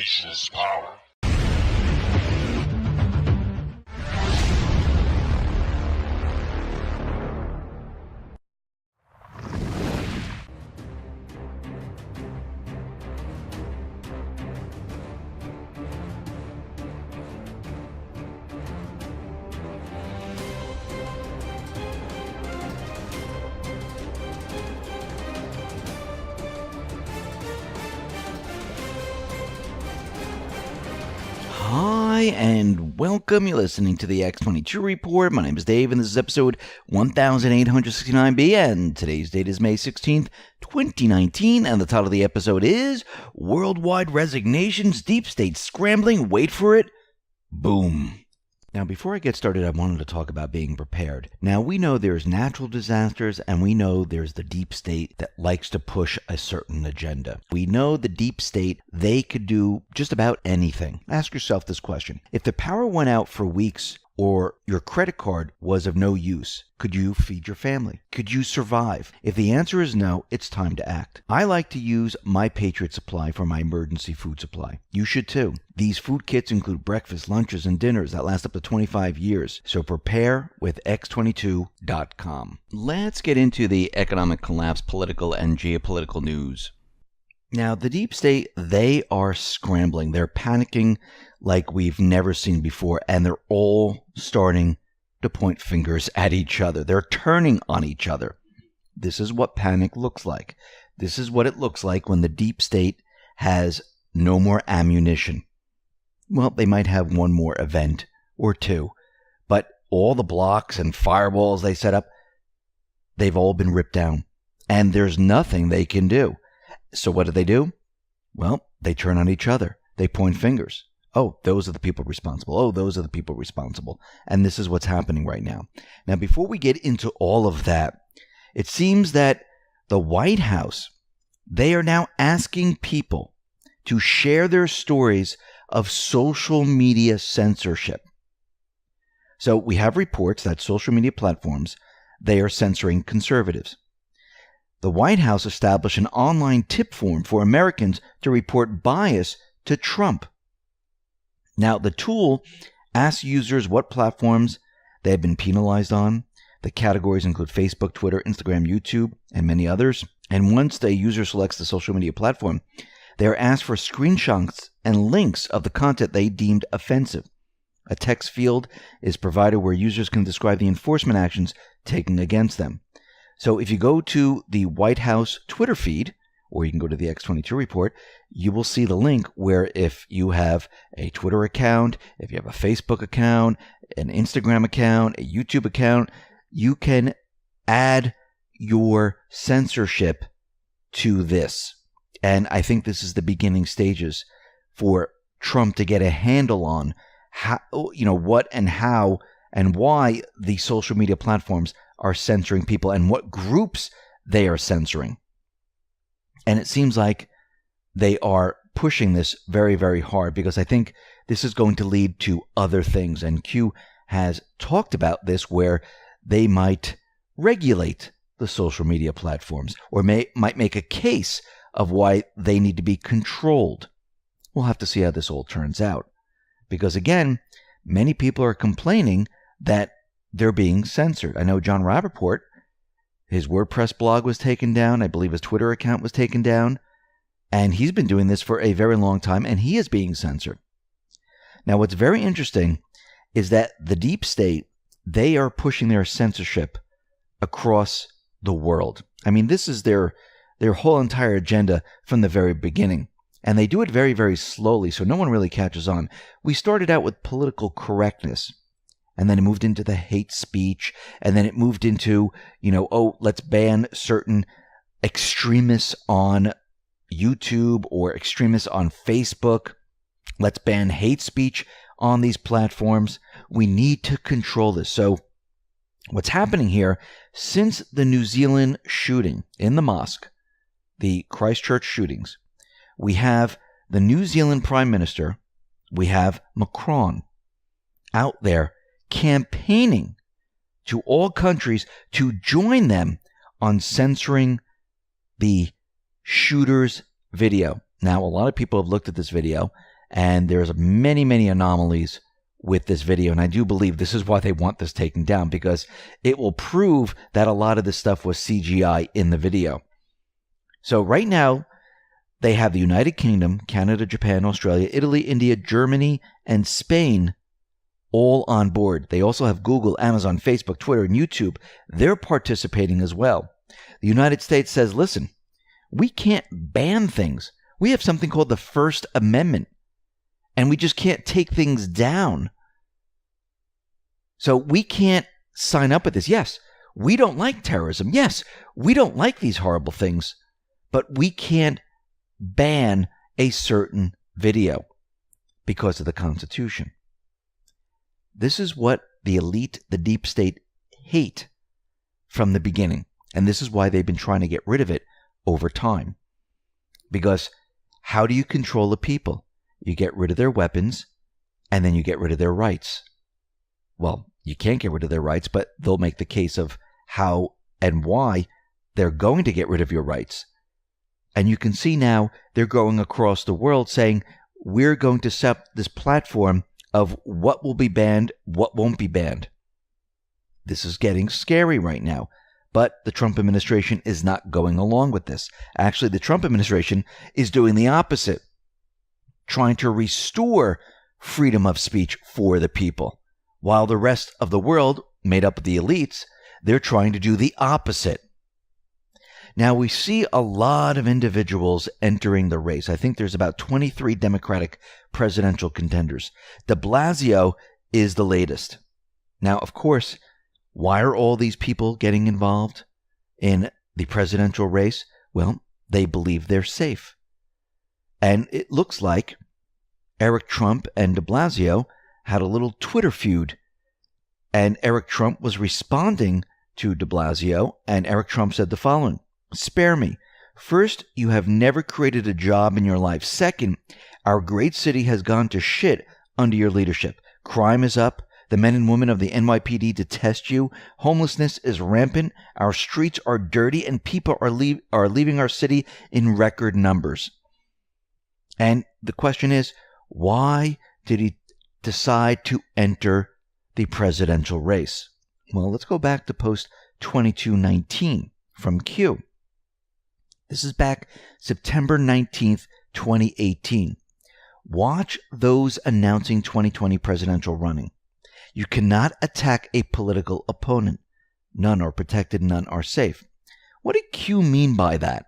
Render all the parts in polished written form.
Information is power. Hi, and welcome. You're listening to the X22 Report. My name is Dave, and this is episode 1869B, and today's date is May 16th, 2019, and the title of the episode is Worldwide Resignations, Deep State Scrambling, Wait for It, Boom. Now, before I get started, I wanted to talk about being prepared. Now, we know there's natural disasters, and we know there's the deep state that likes to push a certain agenda. We know the deep state, they could do just about anything. Ask yourself this question. If the power went out for weeks or your credit card was of no use, could you feed your family? Could you survive? If the answer is no, it's time to act. I like to use My Patriot Supply for my emergency food supply. You should too. These food kits include breakfast, lunches, and dinners that last up to 25 years. So prepare with x22.com. Let's get into the economic collapse, political and geopolitical news. Now, the deep state, they are scrambling. They're panicking like we've never seen before, and they're all starting to point fingers at each other. They're turning on each other. This is what panic looks like. This is what it looks like when the deep state has no more ammunition. Well, they might have one more event or two, but all the blocks and firewalls they set up, they've all been ripped down, and there's nothing they can do. So what do? Well, they turn on each other. They point fingers. Oh, those are the people responsible. Oh, those are the people responsible. And this is what's happening right now. Now, before we get into all of that, it seems that the White House, they are now asking people to share their stories of social media censorship. So we have reports that social media platforms, they are censoring conservatives. The White House established an online tip form for Americans to report bias to Trump. Now, the tool asks users what platforms they have been penalized on. The categories include Facebook, Twitter, Instagram, YouTube, and many others. And once the user selects the social media platform, they are asked for screenshots and links of the content they deemed offensive. A text field is provided where users can describe the enforcement actions taken against them. So if you go to the White House Twitter feed, or you can go to the X22 report, you will see the link where if you have a Twitter account, if you have a Facebook account, an Instagram account, a YouTube account, you can add your censorship to this. And I think this is the beginning stages for Trump to get a handle on how, what and how and why the social media platforms are censoring people and what groups they are censoring. And it seems like they are pushing this very, very hard because I think this is going to lead to other things. And Q has talked about this where they might regulate the social media platforms or might make a case of why they need to be controlled. We'll have to see how this all turns out. Because again, many people are complaining that they're being censored. I know John Rappaport, his WordPress blog was taken down. I believe his Twitter account was taken down. And he's been doing this for a very long time, and he is being censored. Now, what's very interesting is that the deep state, they are pushing their censorship across the world. I mean, this is their whole entire agenda from the very beginning. And they do it very, very slowly, so no one really catches on. We started out with political correctness. And then it moved into the hate speech. And then it moved into, let's ban certain extremists on YouTube or extremists on Facebook. Let's ban hate speech on these platforms. We need to control this. So what's happening here, since the New Zealand shooting in the mosque, the Christchurch shootings, we have the New Zealand Prime Minister, we have Macron out there campaigning to all countries to join them on censoring the shooter's video. Now, a lot of people have looked at this video And there's many, many anomalies with this video. And I do believe this is why they want this taken down, because it will prove that a lot of this stuff was CGI in the video. So right now, they have the United Kingdom, Canada, Japan, Australia, Italy, India, Germany, and Spain all on board. They also have Google, Amazon, Facebook, Twitter, and YouTube. They're participating as well. The United States says, listen, we can't ban things. We have something called the First Amendment, and we just can't take things down. So we can't sign up with this. Yes, we don't like terrorism. Yes, we don't like these horrible things, but we can't ban a certain video because of the Constitution. This is what the elite, the deep state, hate from the beginning. And this is why they've been trying to get rid of it over time. Because how do you control the people? You get rid of their weapons, and then you get rid of their rights. Well, you can't get rid of their rights, but they'll make the case of how and why they're going to get rid of your rights. And you can see now they're going across the world saying, we're going to set this platform of what will be banned, what won't be banned. This is getting scary right now. But the Trump administration is not going along with this. Actually, the Trump administration is doing the opposite, trying to restore freedom of speech for the people. While the rest of the world, made up of the elites, they're trying to do the opposite. Now, we see a lot of individuals entering the race. I think there's about 23 Democratic presidential contenders. De Blasio is the latest. Now, of course, why are all these people getting involved in the presidential race? Well, they believe they're safe. And it looks like Eric Trump and de Blasio had a little Twitter feud. And Eric Trump was responding to de Blasio, and Eric Trump said the following: "Spare me. First, you have never created a job in your life. Second, our great city has gone to shit under your leadership. Crime is up. The men and women of the NYPD detest you. Homelessness is rampant. Our streets are dirty, and people are leaving our city in record numbers." And the question is, why did he decide to enter the presidential race? Well, let's go back to post 2219 from Q. This is back September 19th, 2018. Watch those announcing 2020 presidential running. You cannot attack a political opponent. None are protected, none are safe. What did Q mean by that?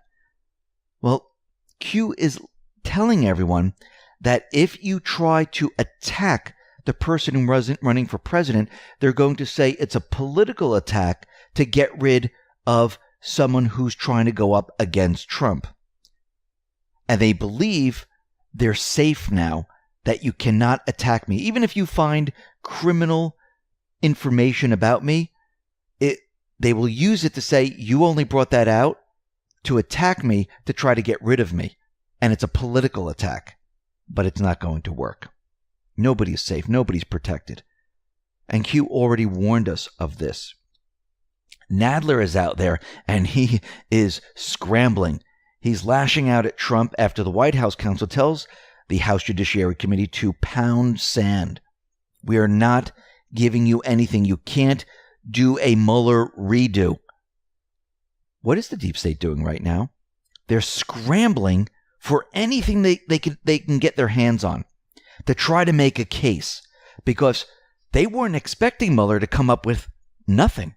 Well, Q is telling everyone that if you try to attack the person who wasn't running for president, they're going to say it's a political attack to get rid of someone who's trying to go up against Trump. And they believe they're safe now, that you cannot attack me. Even if you find criminal information about me, they will use it to say, you only brought that out to attack me, to try to get rid of me. And it's a political attack. But it's not going to work. Nobody's safe. Nobody's protected. And Q already warned us of this. Nadler is out there, and he is scrambling. He's lashing out at Trump after the White House counsel tells the House Judiciary Committee to pound sand. We are not giving you anything. You can't do a Mueller redo. What is the deep state doing right now? They're scrambling for anything they can get their hands on to try to make a case, because they weren't expecting Mueller to come up with nothing.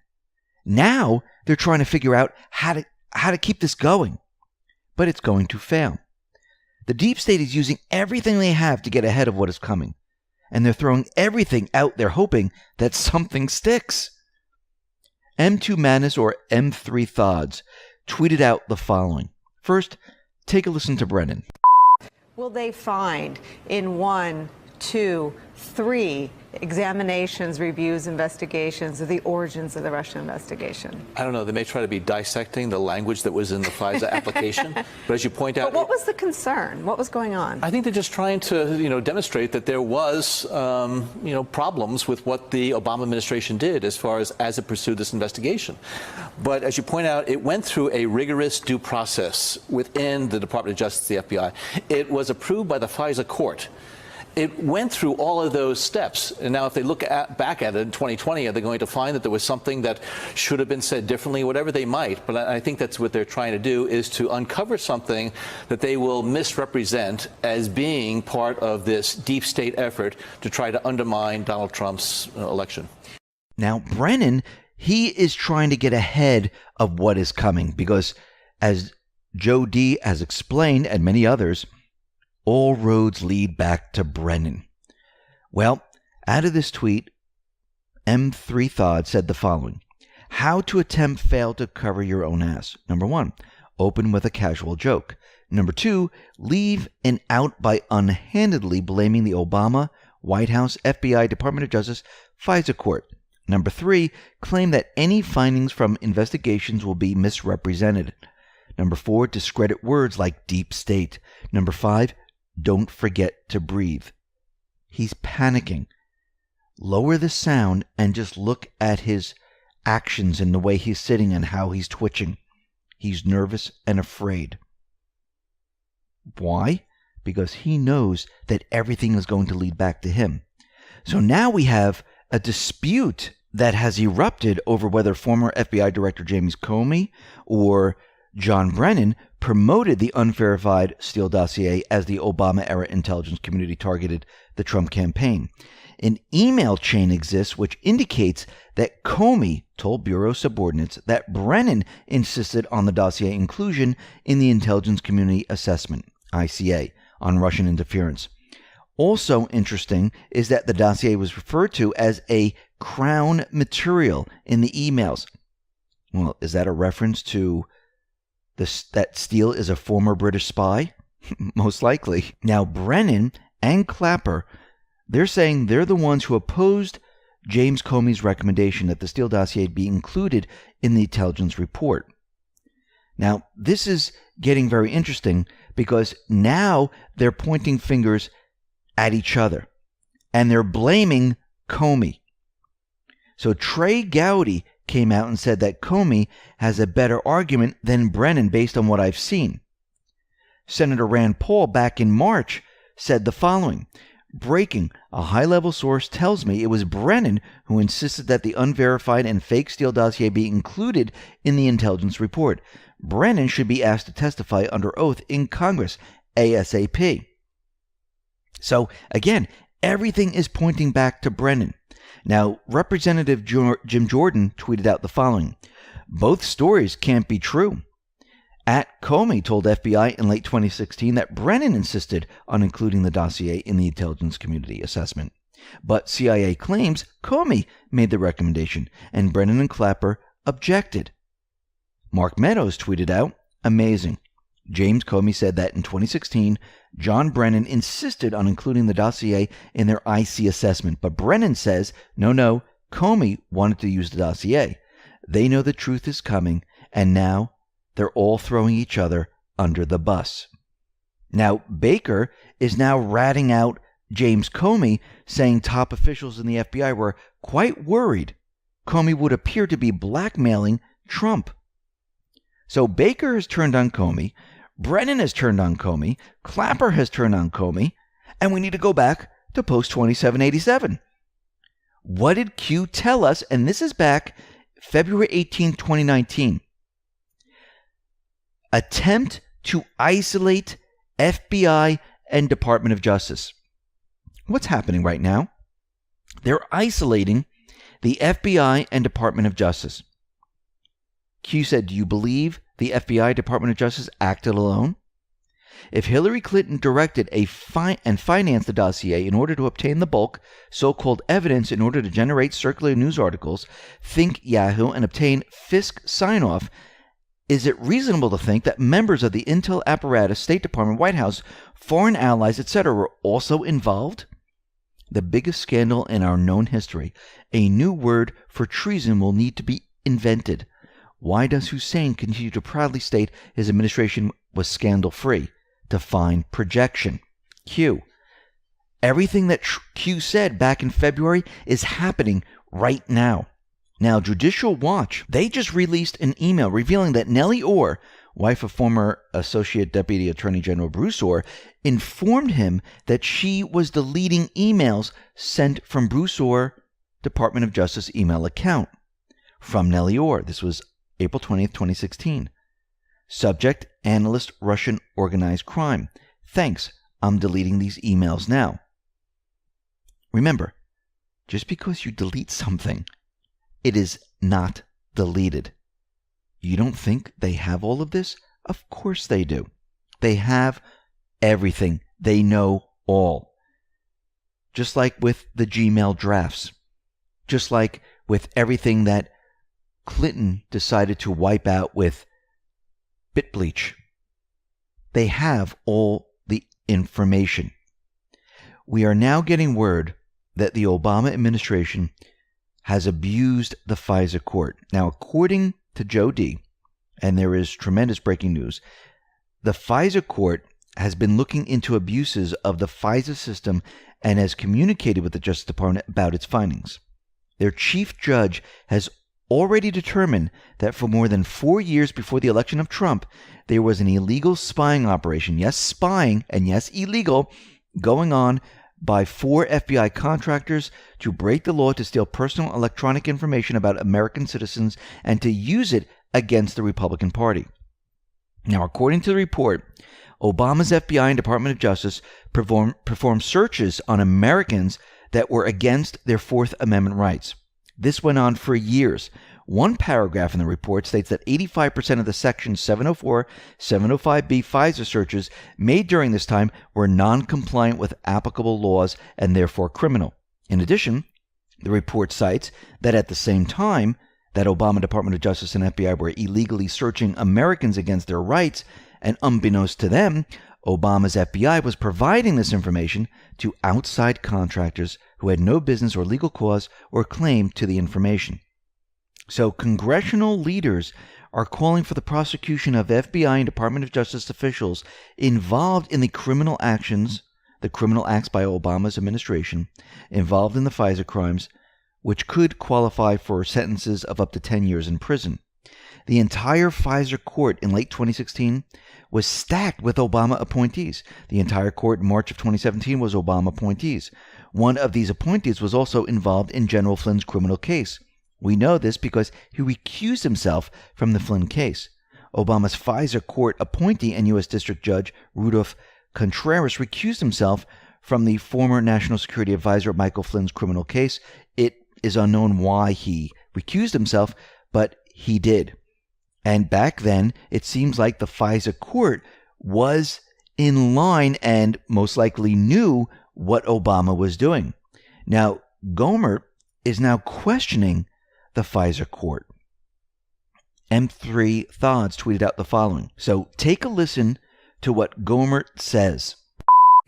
Now they're trying to figure out how to keep this going, but it's going to fail. The deep state is using everything they have to get ahead of what is coming, and they're throwing everything out there hoping that something sticks. M2 Madness, or M3 Thods, tweeted out the following. First, take a listen to Brennan. Will they find in 1, 2, 3 examinations, reviews, investigations of the origins of the Russian investigation? I don't know. They may try to be dissecting the language that was in the FISA application. But as you point out... But what was the concern? What was going on? I think they're just trying to, demonstrate that there was, problems with what the Obama administration did as far as it pursued this investigation. But as you point out, it went through a rigorous due process within the Department of Justice, the FBI. It was approved by the FISA court. it went through all of those steps. And now if they look back at it in 2020, are they going to find that there was something that should have been said differently, whatever they might? But I think that's what they're trying to do, is to uncover something that they will misrepresent as being part of this deep state effort to try to undermine Donald Trump's election. Now, Brennan, he is trying to get ahead of what is coming because, as Joe D has explained and many others, all roads lead back to Brennan. Well, out of this tweet, M3 Thod said the following: how to attempt fail to cover your own ass. Number 1, open with a casual joke. Number 2, leave an out by unhandedly blaming the Obama, White House, FBI, Department of Justice, FISA court. Number 3, claim that any findings from investigations will be misrepresented. Number 4, discredit words like deep state. Number 5, don't forget to breathe. He's panicking. Lower the sound and just look at his actions and the way he's sitting and how he's twitching. He's nervous and afraid. Why? Because he knows that everything is going to lead back to him. So now we have a dispute that has erupted over whether former FBI Director James Comey or John Brennan promoted the unverified Steele dossier as the Obama-era intelligence community targeted the Trump campaign. An email chain exists which indicates that Comey told Bureau subordinates that Brennan insisted on the dossier inclusion in the Intelligence Community Assessment, ICA, on Russian interference. Also interesting is that the dossier was referred to as a Crown material in the emails. Well, is that a reference to that Steele is a former British spy? Most likely. Now, Brennan and Clapper, they're saying they're the ones who opposed James Comey's recommendation that the Steele dossier be included in the intelligence report. Now, this is getting very interesting because now they're pointing fingers at each other and they're blaming Comey. So Trey Gowdy came out and said that Comey has a better argument than Brennan based on what I've seen. Senator Rand Paul back in March said the following: breaking, a high-level source tells me it was Brennan who insisted that the unverified and fake Steele dossier be included in the intelligence report. Brennan should be asked to testify under oath in Congress ASAP. So again, everything is pointing back to Brennan. Now, Representative Jim Jordan tweeted out the following: both stories can't be true. Comey told FBI in late 2016 that Brennan insisted on including the dossier in the intelligence community assessment. But CIA claims Comey made the recommendation, and Brennan and Clapper objected. Mark Meadows tweeted out, amazing. James Comey said that in 2016, John Brennan insisted on including the dossier in their IC assessment, but Brennan says, no, Comey wanted to use the dossier. They know the truth is coming, and now they're all throwing each other under the bus. Now, Baker is now ratting out James Comey, saying top officials in the FBI were quite worried Comey would appear to be blackmailing Trump. So Baker has turned on Comey, Brennan has turned on Comey, Clapper has turned on Comey, and we need to go back to post-2787. What did Q tell us? And this is back February 18, 2019. Attempt to isolate FBI and Department of Justice. What's happening right now? They're isolating the FBI and Department of Justice. Q said, do you believe the FBI, Department of Justice acted alone? If Hillary Clinton directed and financed the dossier in order to obtain the bulk so-called evidence in order to generate circulating news articles, think Yahoo, and obtain FISC sign-off, is it reasonable to think that members of the intel apparatus, State Department, White House, foreign allies, etc. were also involved? The biggest scandal in our known history. A new word for treason will need to be invented. Why does Hussein continue to proudly state his administration was scandal-free? Define projection. Q. Everything that Q said back in February is happening right now. Now, Judicial Watch, they just released an email revealing that Nellie Orr, wife of former Associate Deputy Attorney General Broussard, informed him that she was deleting emails sent from Broussard Department of Justice email account. From Nellie Orr. This was April 20th, 2016. Subject, analyst, Russian organized crime. Thanks, I'm deleting these emails now. Remember, just because you delete something, it is not deleted. You don't think they have all of this? Of course they do. They have everything. They know all. Just like with the Gmail drafts. Just like with everything that Clinton decided to wipe out with BitBleach. They have all the information. We are now getting word that the Obama administration has abused the FISA court. Now, according to Joe D., and there is tremendous breaking news, the FISA court has been looking into abuses of the FISA system and has communicated with the Justice Department about its findings. Their chief judge has already determined that for more than 4 years before the election of Trump, there was an illegal spying operation, yes, spying, and yes, illegal, going on by 4 FBI contractors to break the law to steal personal electronic information about American citizens and to use it against the Republican Party. Now, according to the report, Obama's FBI and Department of Justice performed searches on Americans that were against their Fourth Amendment rights. This went on for years. One paragraph in the report states that 85% of the Section 704, 705B FISA searches made during this time were non-compliant with applicable laws and therefore criminal. In addition, the report cites that at the same time that Obama Department of Justice and FBI were illegally searching Americans against their rights, and unbeknownst to them, Obama's FBI was providing this information to outside contractors who had no business or legal cause or claim to the information. So congressional leaders are calling for the prosecution of FBI and Department of Justice officials involved in the criminal acts by Obama's administration, involved in the FISA crimes, which could qualify for sentences of up to 10 years in prison. The entire FISA court in late 2016 was stacked with Obama appointees. The entire court in March of 2017 was Obama appointees. One of these appointees was also involved in General Flynn's criminal case. We know this because he recused himself from the Flynn case. Obama's FISA court appointee and U.S. District Judge Rudolph Contreras recused himself from the former National Security Advisor Michael Flynn's criminal case. It is unknown why he recused himself, but he did. And back then, it seems like the FISA court was in line and most likely knew what Obama was doing. Now, Gohmert is now questioning the FISA court. M3 Thods tweeted out the following. So take a listen to what Gohmert says.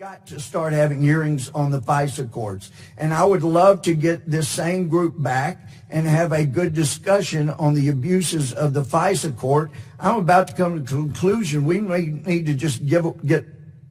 Got to start having hearings on the FISA courts. And I would love to get this same group back and have a good discussion on the abuses of the FISA court. I'm about to come to the conclusion we need to just get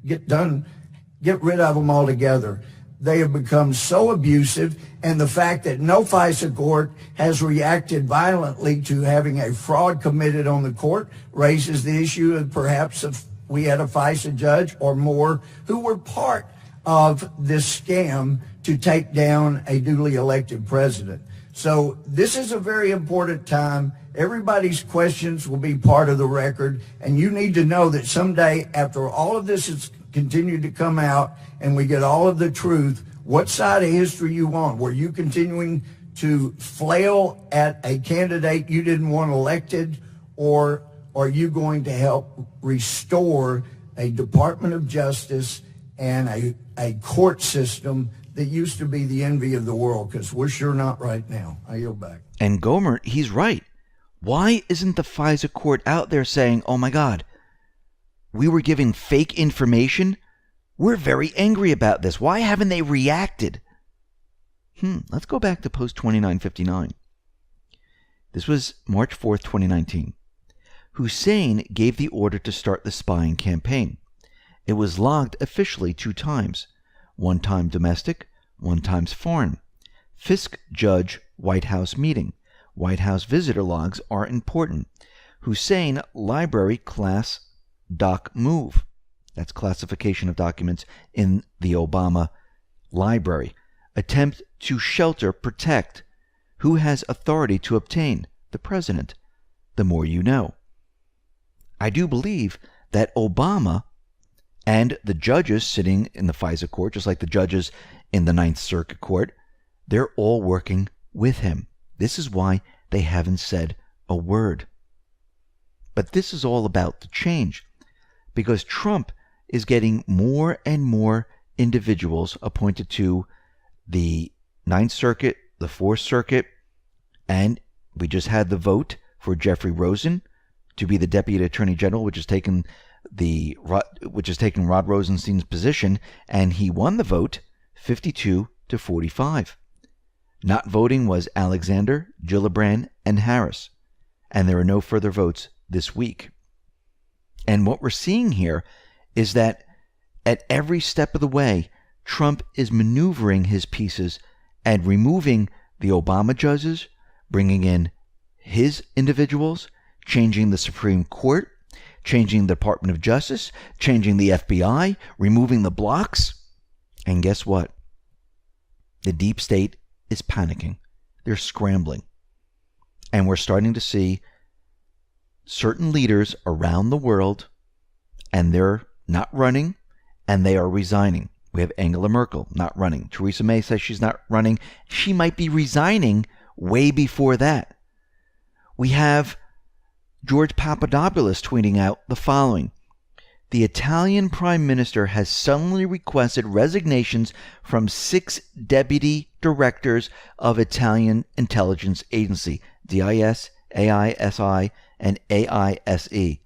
rid of them altogether. They have become so abusive, and the fact that no FISA court has reacted violently to having a fraud committed on the court raises the issue of perhaps if we had a FISA judge or more who were part of this scam to take down a duly elected president. So this is a very important time. Everybody's questions will be part of the record, and you need to know that someday, after all of this has continued to come out and we get all of the truth, what side of history you want. Were you continuing to flail at a candidate you didn't want elected, or are you going to help restore a Department of Justice and a court system that used to be the envy of the world? Because we're sure not right now. I yield back. And Gohmert, he's right. Why isn't the FISA court out there saying, oh my God, we were giving fake information? We're very angry about this. Why haven't they reacted? Let's go back to post 2959. This was March 4th, 2019. Hussein gave the order to start the spying campaign. It was logged officially 2 times. 1 time domestic, 1 time foreign. Fisk judge White House meeting. White House visitor logs are important. Hussein Library Class Doc Move. That's classification of documents in the Obama library. Attempt to shelter, protect. Who has authority to obtain? The president. The more you know. I do believe that Obama and the judges sitting in the FISA court, just like the judges in the Ninth Circuit Court, they're all working with him. This is why they haven't said a word. But this is all about the change, because Trump is getting more and more individuals appointed to the Ninth Circuit, the Fourth Circuit, and we just had the vote for Jeffrey Rosen to be the Deputy Attorney General, which has taken Rod Rosenstein's position, and he won the vote 52-45. Not voting was Alexander, Gillibrand, and Harris, and there are no further votes this week. And what we're seeing here is that at every step of the way, Trump is maneuvering his pieces and removing the Obama judges, bringing in his individuals, changing the Supreme Court, changing the Department of Justice, changing the FBI, removing the blocks. And guess what? The deep state is panicking. They're scrambling. And we're starting to see certain leaders around the world, and they're not running, and they are resigning. We have Angela Merkel not running. Theresa May says she's not running. She might be resigning way before that. We have George Papadopoulos tweeting out the following. The Italian Prime Minister has suddenly requested resignations from 6 deputy directors of Italian intelligence agency, DIS, AISI, and AISE.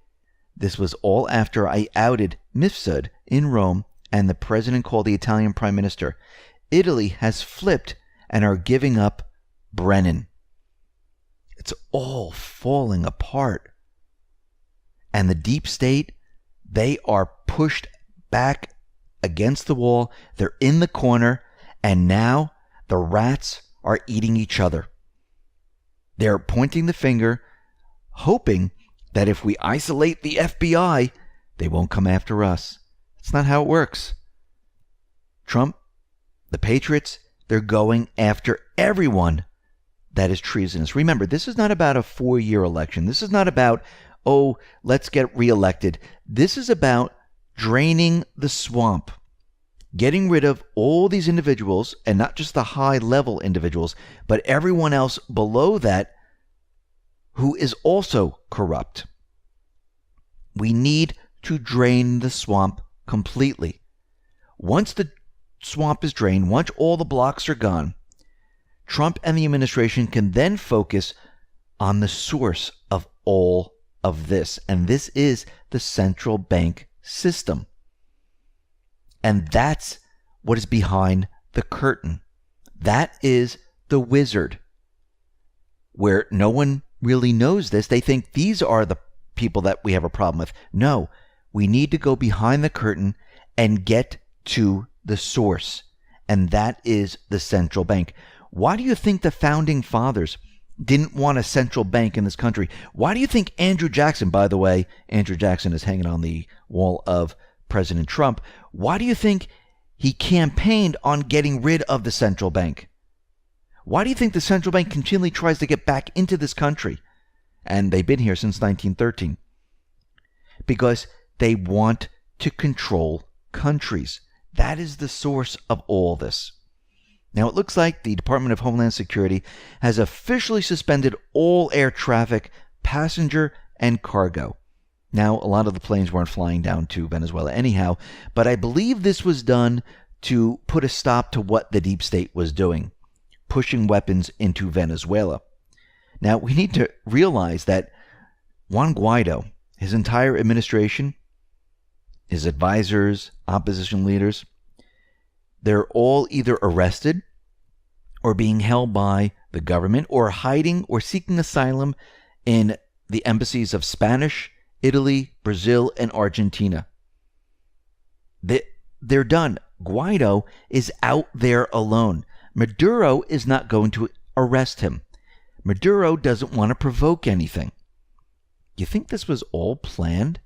This was all after I outed Mifsud in Rome, and the president called the Italian Prime Minister. Italy has flipped and are giving up Brennan. It's all falling apart. And the deep state, they are pushed back against the wall. They're in the corner, and now the rats are eating each other. They're pointing the finger, hoping that if we isolate the FBI, they won't come after us. That's not how it works. Trump, the Patriots, they're going after everyone that is treasonous. Remember, this is not about a 4-year election. This is not about, oh, let's get reelected. This is about draining the swamp, getting rid of all these individuals, and not just the high-level individuals, but everyone else below that who is also corrupt. We need to drain the swamp completely. Once the swamp is drained, once all the blocks are gone, Trump and the administration can then focus on the source of all of this. And this is the central bank system. And that's what is behind the curtain. That is the wizard. Where no one really knows this. They think these are the people that we have a problem with. No, we need to go behind the curtain and get to the source. And that is the central bank. Why do you think the founding fathers didn't want a central bank in this country? Why do you think Andrew Jackson, by the way, Andrew Jackson is hanging on the wall of President Trump. Why do you think he campaigned on getting rid of the central bank? Why do you think the central bank continually tries to get back into this country? And they've been here since 1913. Because they want to control countries. That is the source of all this. Now, it looks like the Department of Homeland Security has officially suspended all air traffic, passenger and cargo. Now, a lot of the planes weren't flying down to Venezuela anyhow, but I believe this was done to put a stop to what the deep state was doing, pushing weapons into Venezuela. Now, we need to realize that Juan Guaido, his entire administration, his advisors, opposition leaders, they're all either arrested or being held by the government or hiding or seeking asylum in the embassies of Spanish, Italy, Brazil, and Argentina. They're done. Guaido is out there alone. Maduro is not going to arrest him. Maduro doesn't want to provoke anything. You think this was all planned?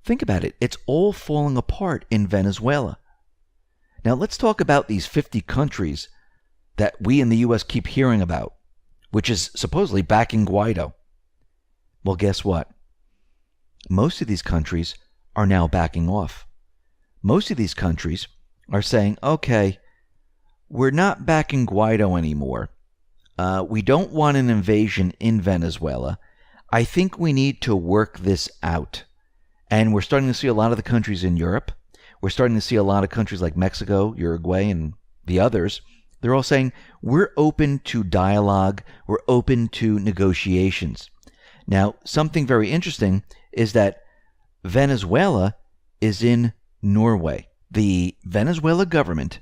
Think about it. It's all falling apart in Venezuela. Now let's talk about these 50 countries that we in the U.S. keep hearing about, which is supposedly backing Guaido. Well, guess what? Most of these countries are now backing off. Most of these countries are saying, okay, we're not backing Guaido anymore. We don't want an invasion in Venezuela. I think we need to work this out. And we're starting to see a lot of the countries in Europe. We're starting to see a lot of countries like Mexico, Uruguay, and the others. They're all saying, we're open to dialogue. We're open to negotiations. Now, something very interesting is that Venezuela is in Norway. The Venezuela government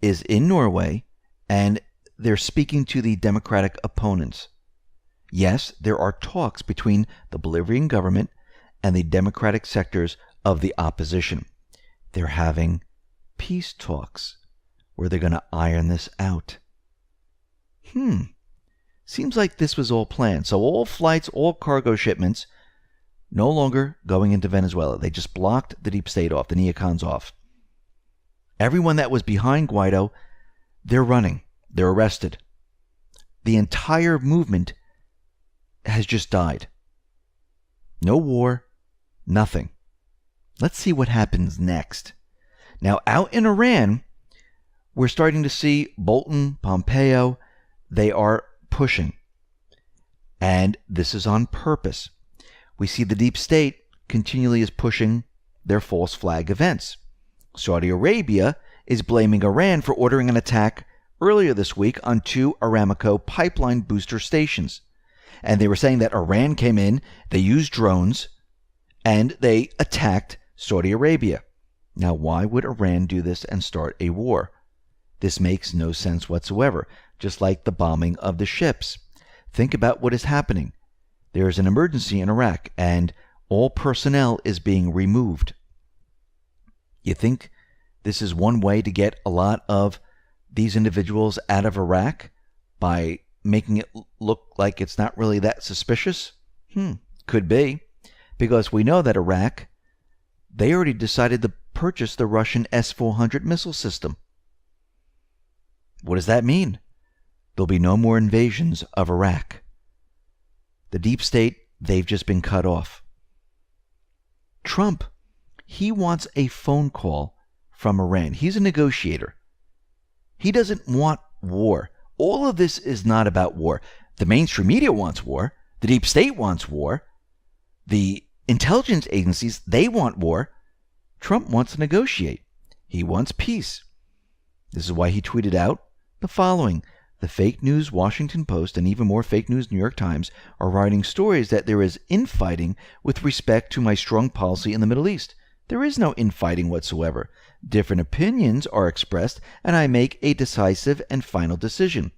is in Norway, and they're speaking to the Democratic opponents. Yes, there are talks between the Bolivian government and the Democratic sectors of the opposition. They're having peace talks where they're going to iron this out. Seems like this was all planned. So all flights, all cargo shipments, no longer going into Venezuela. They just blocked the deep state off, the neocons off. Everyone that was behind Guaido, they're running. They're arrested. The entire movement has just died. No war, nothing. Let's see what happens next. Now, out in Iran, we're starting to see Bolton, Pompeo, they are pushing. And this is on purpose. We see the deep state continually is pushing their false flag events. Saudi Arabia is blaming Iran for ordering an attack earlier this week on 2 Aramco pipeline booster stations. And they were saying that Iran came in, they used drones, and they attacked Saudi Arabia. Now, why would Iran do this and start a war? This makes no sense whatsoever, just like the bombing of the ships. Think about what is happening. There is an emergency in Iraq, and all personnel is being removed. You think this is one way to get a lot of these individuals out of Iraq by making it look like it's not really that suspicious? Could be, because we know that Iraq, they already decided to purchase the Russian S-400 missile system. What does that mean? There'll be no more invasions of Iraq. The deep state, they've just been cut off. Trump, he wants a phone call from Iran. He's a negotiator. He doesn't want war. All of this is not about war. The mainstream media wants war. The deep state wants war. The intelligence agencies, they want war. Trump wants to negotiate. He wants peace. This is why he tweeted out the following. The fake news Washington Post and even more fake news New York Times are writing stories that there is infighting with respect to my strong policy in the Middle East. There is no infighting whatsoever. Different opinions are expressed, and I make a decisive and final decision.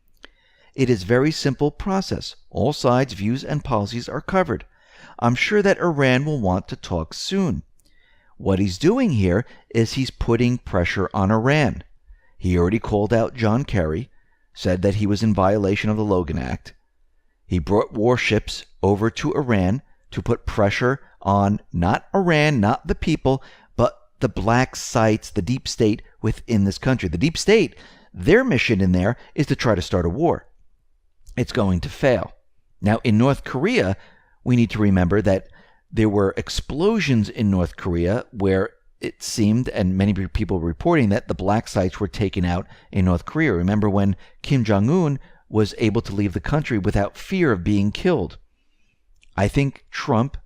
It is a very simple process. All sides' views and policies are covered. I'm sure that Iran will want to talk soon. What he's doing here is he's putting pressure on Iran. He already called out John Kerry, said that he was in violation of the Logan Act. He brought warships over to Iran to put pressure on not Iran, not the people, but the black sites, the deep state within this country. The deep state, their mission in there is to try to start a war. It's going to fail. Now, in North Korea, we need to remember that there were explosions in North Korea where it seemed, and many people were reporting, that the black sites were taken out in North Korea. Remember when Kim Jong-un was able to leave the country without fear of being killed? I think Trump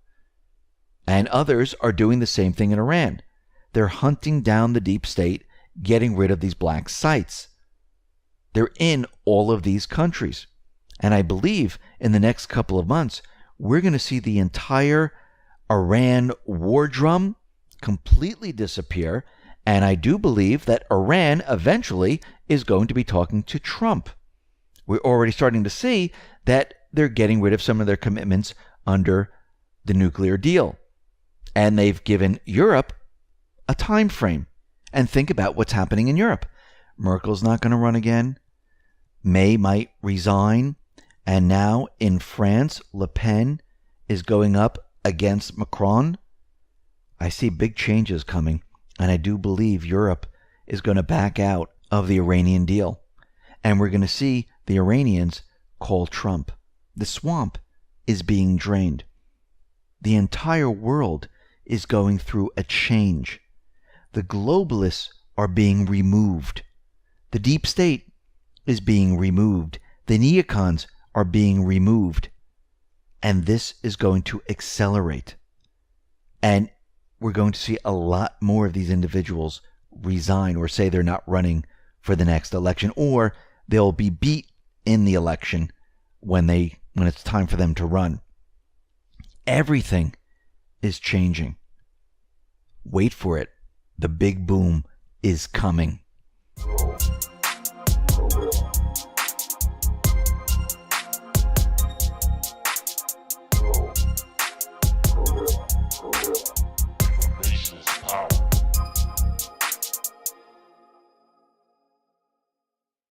and others are doing the same thing in Iran. They're hunting down the deep state, getting rid of these black sites. They're in all of these countries. And I believe in the next couple of months, we're going to see the entire Iran war drum completely disappear. And I do believe that Iran eventually is going to be talking to Trump. We're already starting to see that they're getting rid of some of their commitments under the nuclear deal. And they've given Europe a time frame. And think about what's happening in Europe. Merkel's not going to run again. May might resign. And now in France, Le Pen is going up against Macron, I see big changes coming, and I do believe Europe is going to back out of the Iranian deal. And we're going to see the Iranians call Trump. The swamp is being drained. The entire world is going through a change. The globalists are being removed. The deep state is being removed. The neocons are being removed. And this is going to accelerate. And we're going to see a lot more of these individuals resign or say they're not running for the next election, or they'll be beat in the election when it's time for them to run. Everything is changing. Wait for it. The big boom is coming. Information is power.